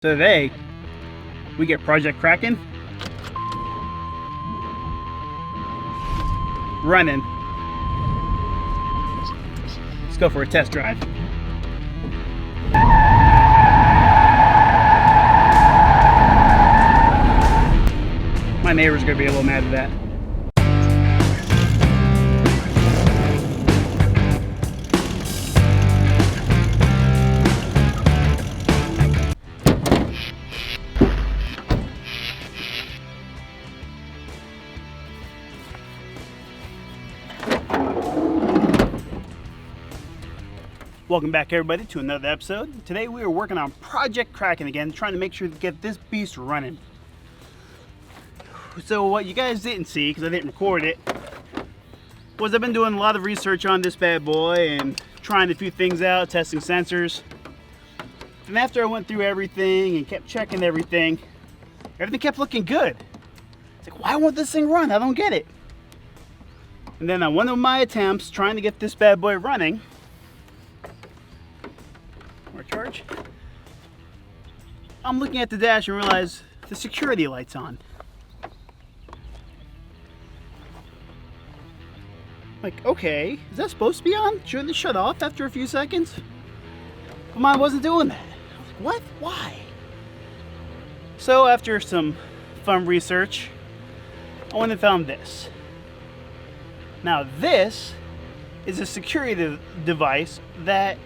So today, we get Project Kracken running. Let's go for a test drive. My neighbor's gonna be a little mad at that. Welcome back everybody to another episode. Today we are working on Project Kracken again, trying to make sure to get this beast running. So what you guys didn't see, because I didn't record it, was I've been doing a lot of research on this bad boy and trying a few things out, testing sensors. And after I went through everything and kept checking everything kept looking good. It's like, why won't this thing run? I don't get it. And then on one of my attempts trying to get this bad boy running, charge, I'm looking at the dash and realize the security light's on. Like, okay, is that supposed to be on? Shouldn't it shut off after a few seconds? But mine wasn't doing that. I was like, what? Why? So after some fun research, I went and found this. Now this is a security device that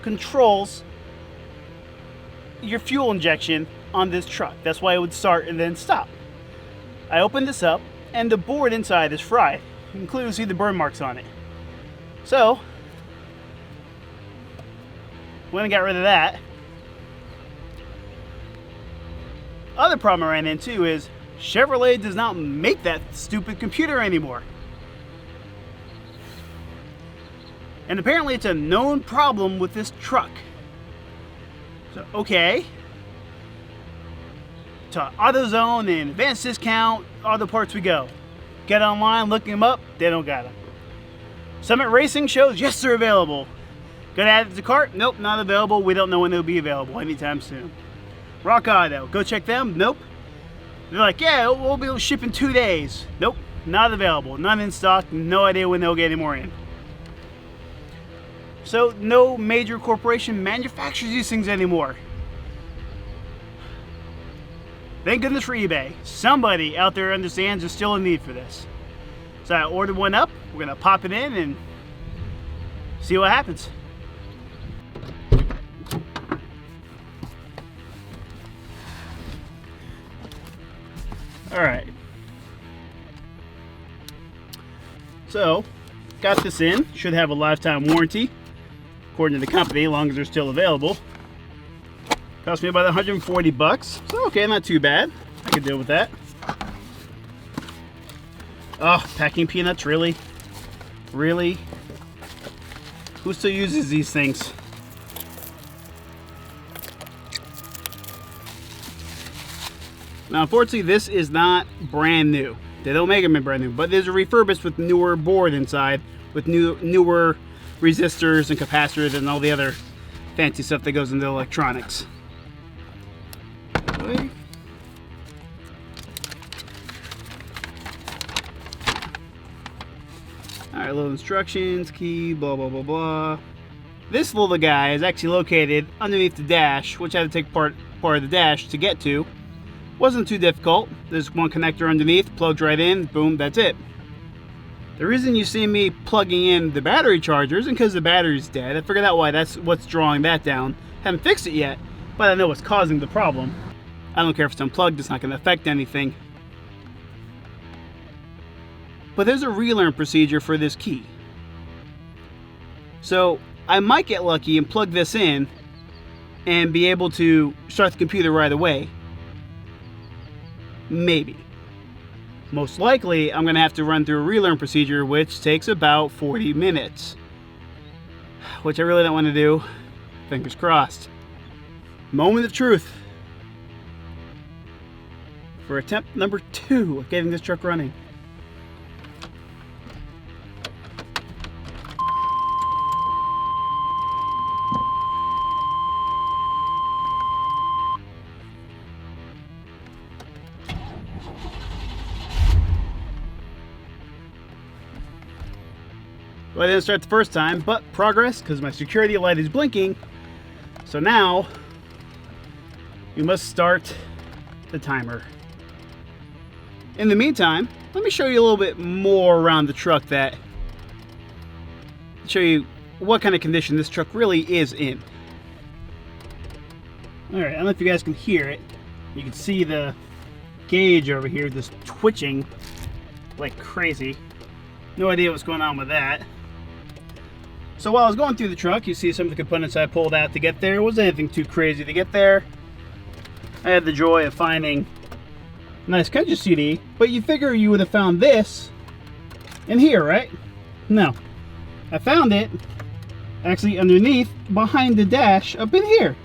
controls your fuel injection on this truck. That's why it would start and then stop. I opened this up and the board inside is fried. You can clearly see the burn marks on it. So, went and got rid of that. Other problem I ran into is Chevrolet does not make that stupid computer anymore. And apparently it's a known problem with this truck. So, okay, to AutoZone and Advanced Discount, all the parts we go. Get online, look them up, they don't got them. Summit Racing shows, yes, they're available. Gonna add it to the cart? Nope, not available. We don't know when they'll be available anytime soon. Rock Auto, go check them? Nope. They're like, yeah, we'll be able to ship in 2 days. Nope, not available, none in stock, no idea when they'll get any more in. So no major corporation manufactures these things anymore. Thank goodness for eBay. Somebody out there understands there's still a need for this. So I ordered one up. We're gonna pop it in and see what happens. All right. So got this in. Should have a lifetime warranty, according to the company, as long as they're still available. Cost me about 140 bucks. So okay, not too bad. I could deal with that. Oh, packing peanuts, really? Really? Who still uses these things? Now, unfortunately, this is not brand new. They don't make them in brand new, but there's a refurbished with newer board inside, with newer resistors and capacitors and all the other fancy stuff that goes into electronics. Okay. Alright, little instructions, key, blah blah blah blah. This little guy is actually located underneath the dash, which I had to take part of the dash to get to. Wasn't too difficult. There's one connector underneath, plugs right in, boom, that's it. The reason you see me plugging in the battery charger isn't because the battery's dead. I figured out why that's what's drawing that down. Haven't fixed it yet, but I know what's causing the problem. I don't care if it's unplugged, it's not going to affect anything. But there's a relearn procedure for this key. So I might get lucky and plug this in and be able to start the computer right away. Maybe. Most likely, I'm going to have to run through a relearn procedure, which takes about 40 minutes. Which I really don't want to do. Fingers crossed. Moment of truth. For attempt number 2 of getting this truck running. Well, I didn't start the first time, but progress, because my security light is blinking. So now, we must start the timer. In the meantime, let me show you a little bit more around the truck show you what kind of condition this truck really is in. Alright, I don't know if you guys can hear it. You can see the gauge over here just twitching like crazy. No idea what's going on with that. So while I was going through the truck, you see some of the components I pulled out to get there. It wasn't anything too crazy to get there. I had the joy of finding a nice country CD, but you figure you would have found this in here, right? No. I found it actually underneath, behind the dash, up in here.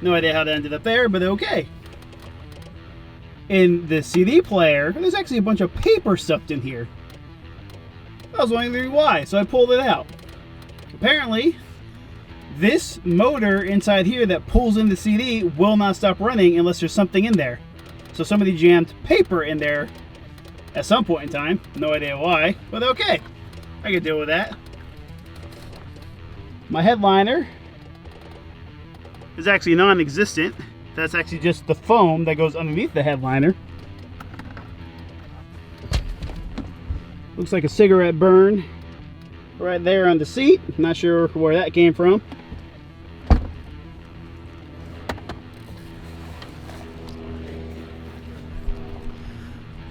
No idea how that ended up there, but okay. In the CD player, there's actually a bunch of paper stuffed in here. I was wondering why, so I pulled it out. Apparently, this motor inside here that pulls in the CD will not stop running unless there's something in there. So somebody jammed paper in there at some point in time. No idea why, but okay. I can deal with that. My headliner is actually non-existent. That's actually just the foam that goes underneath the headliner. Looks like a cigarette burn right there on the seat. Not sure where that came from.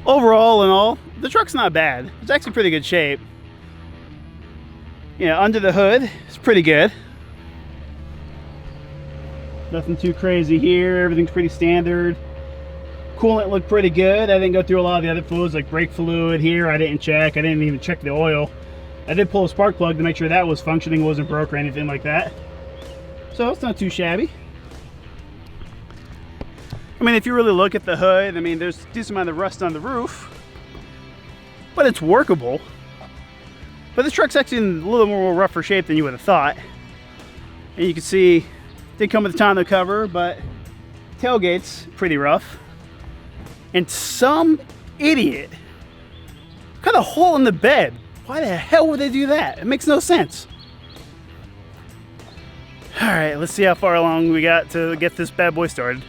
Overall in all, the truck's not bad. It's actually pretty good shape. You know, under the hood, it's pretty good. Nothing too crazy here. Everything's pretty standard. Coolant looked pretty good. I didn't go through a lot of the other fluids like brake fluid here. I didn't check. I didn't even check the oil. I did pull a spark plug to make sure that was functioning, wasn't broke or anything like that. So it's not too shabby. I mean, if you really look at the hood, I mean, there's a decent amount of rust on the roof, but it's workable. But this truck's actually in a little more rougher shape than you would have thought. And you can see, it did come with a tonneau cover, but tailgate's pretty rough. And some idiot cut a hole in the bed. Why the hell would they do that? It makes no sense. All right, let's see how far along we got to get this bad boy started.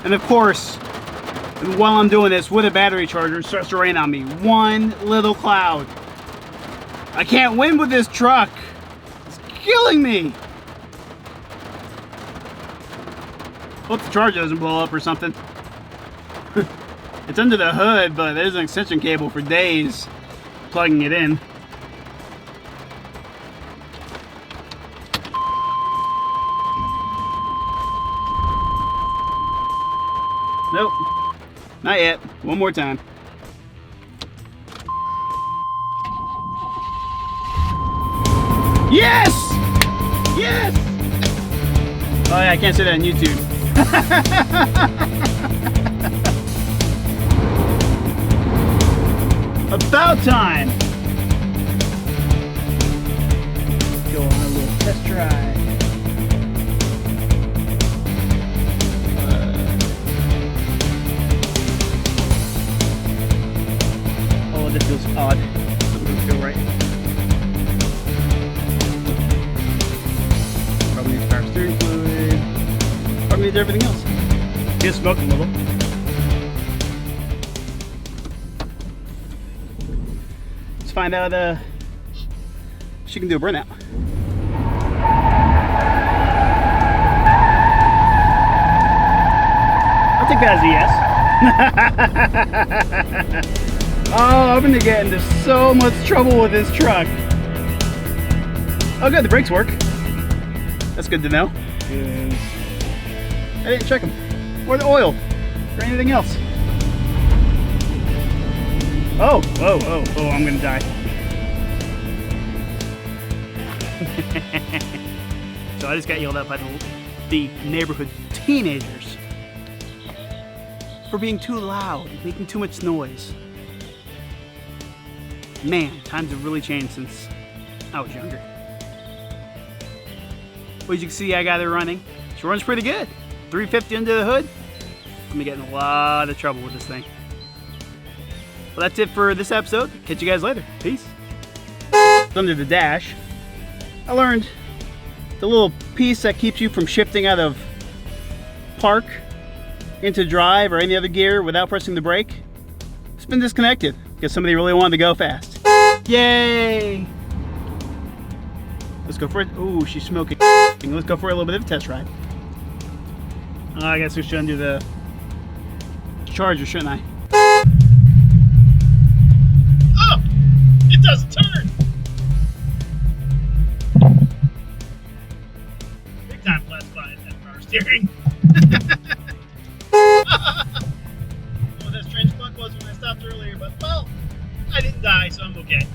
And of course, while I'm doing this with a battery charger, it starts to rain on me. One little cloud. I can't win with this truck. It's killing me. Hope the charger doesn't blow up or something. It's under the hood, but there's an extension cable for days plugging it in. Nope, not yet. One more time. Yes! Yes! Oh yeah, I can't say that on YouTube. About time! Go on a little test drive. Oh, that feels odd. Doesn't really feel right. Probably needs power steering fluid. Probably needs everything else. Just smoke a little. Let's find out if she can do a burnout. I'll take that as a yes. Oh, I'm gonna get into so much trouble with this truck. Oh good, the brakes work. That's good to know. I didn't check them. Or the oil. Or anything else. Oh, I'm gonna die. So I just got yelled at by the neighborhood teenagers for being too loud, making too much noise. Man, times have really changed since I was younger. Well, as you can see, I got it running. She runs pretty good. 350 under the hood. I'm gonna get in a lot of trouble with this thing. Well, that's it for this episode. Catch you guys later. Peace. Under the dash, I learned the little piece that keeps you from shifting out of park into drive or any other gear without pressing the brake. It's been disconnected because somebody really wanted to go fast. Yay! Let's go for it. Ooh, she's smoking. Let's go for a little bit of a test ride. I guess we should undo the charger, shouldn't I? Oh! It doesn't turn! Big time classified that power steering. Well, that strange bug was when I stopped earlier, but well, I didn't die, so I'm okay.